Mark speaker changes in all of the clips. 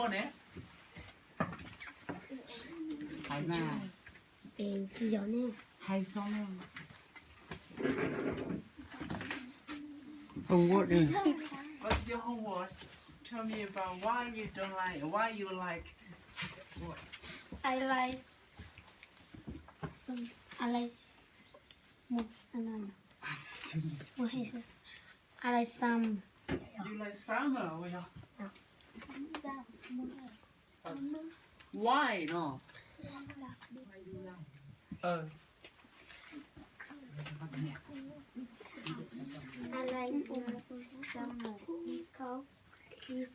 Speaker 1: nè. Hai ba.
Speaker 2: Chỉ gió nè.
Speaker 1: Hai số nè.
Speaker 3: Homework đi.
Speaker 1: What's your homework? Tell me about why you don't like, why you like.
Speaker 2: I like một anh I like some.
Speaker 1: You like summer, vậy hả? Why no?
Speaker 2: I like summer because it's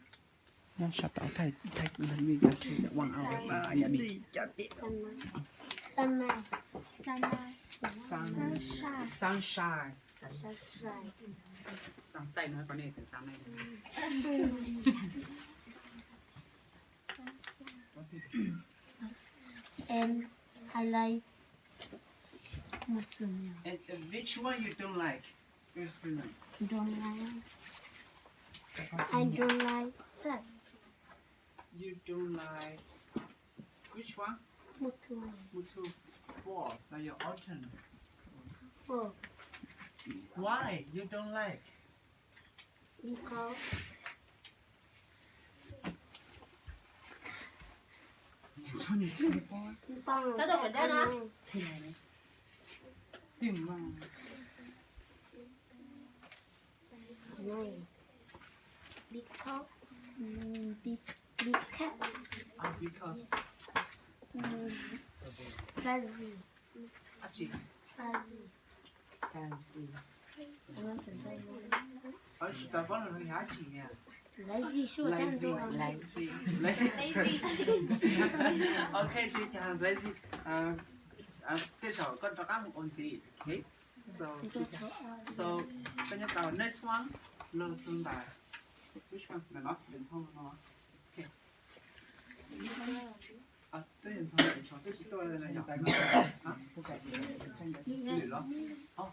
Speaker 1: Nó sắp tao thay mình đi ra chơi sẽ quăng ao và nhà đi.
Speaker 2: summer.
Speaker 1: Sunshine.
Speaker 2: Sunshine.
Speaker 1: Sáng say nói con này từ sáng nay.
Speaker 2: And I like mushroom.
Speaker 1: And which one you don't like? Your seasons.
Speaker 2: Don't like. I don't like that.
Speaker 1: You don't like which one?
Speaker 2: Mushroom.
Speaker 1: Mutu. Fall. Like your autumn.
Speaker 2: Oh,
Speaker 1: Why you don't like?
Speaker 2: because
Speaker 1: 손이 세번
Speaker 2: 빵.
Speaker 4: Sao phải đeo nó?
Speaker 1: tìm vào.
Speaker 2: No. Because because
Speaker 1: Because
Speaker 2: lazy.
Speaker 1: actually
Speaker 2: Lazy.
Speaker 1: ở ta có là hơi há chị nha.
Speaker 2: Lazy sure
Speaker 1: Lazy,
Speaker 2: don't
Speaker 1: lazy, lazy. Okay, chị chàng lazy. Tiếp sau con cho các một ôn gì. Okay. So, cái nhất đầu next one, lô xuân bà. Which one là nó đến sau nó. Okay. Tôi đến sau để cho cái tôi là nhỏ. Hả? Okay. Để đó.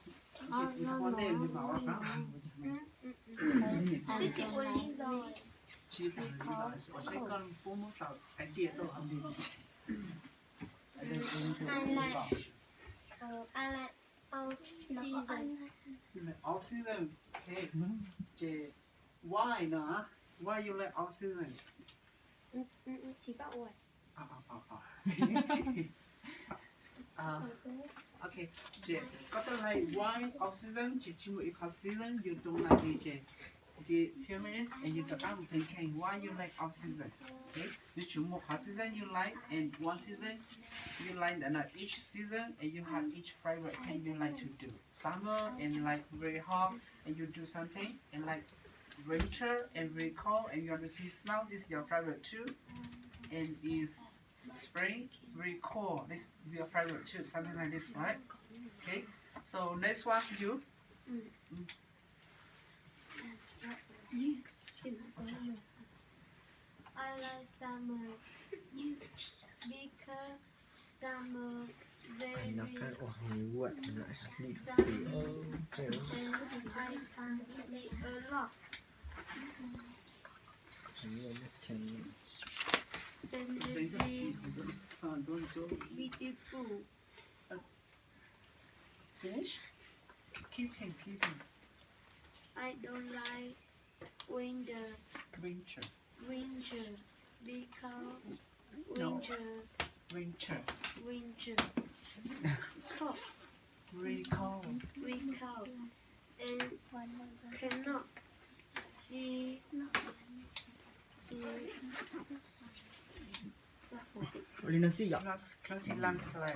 Speaker 1: Chị có tên thì bảo là
Speaker 2: Cái chị Uli rồi.
Speaker 1: chị có sẽ con bố muốn tạo cái tiền đâu không đi.
Speaker 2: I like all season.
Speaker 1: All season. Okay. Chị why nữa? Why you like all season?
Speaker 2: Chị bảo rồi.
Speaker 1: Okay. Chị có thể like why all season? Chị chỉ một ít season you don't like it. Chị the few minutes and you talk about thinking why you like all season. Okay. You choose more season you like and one season you like and each season and you have each favorite thing you like to do. Summer and like very hot and you do something and like winter and very cold and you want to see snow. This is your favorite too. And is spring very cold. This is your favorite too. Something like this, right? Okay. So next one you.
Speaker 2: I like summer because summer very
Speaker 3: Nó cái quậy nó sleep.
Speaker 2: and I can see a lot. Scenery beautiful.
Speaker 1: Finish. Keep him.
Speaker 2: I don't like winter
Speaker 1: Winter.
Speaker 2: because
Speaker 1: No.
Speaker 2: winter
Speaker 1: Winter.
Speaker 2: cold,
Speaker 1: Very cold.
Speaker 2: and cannot see
Speaker 3: Uli nó xí dọc.
Speaker 1: Classy landslide.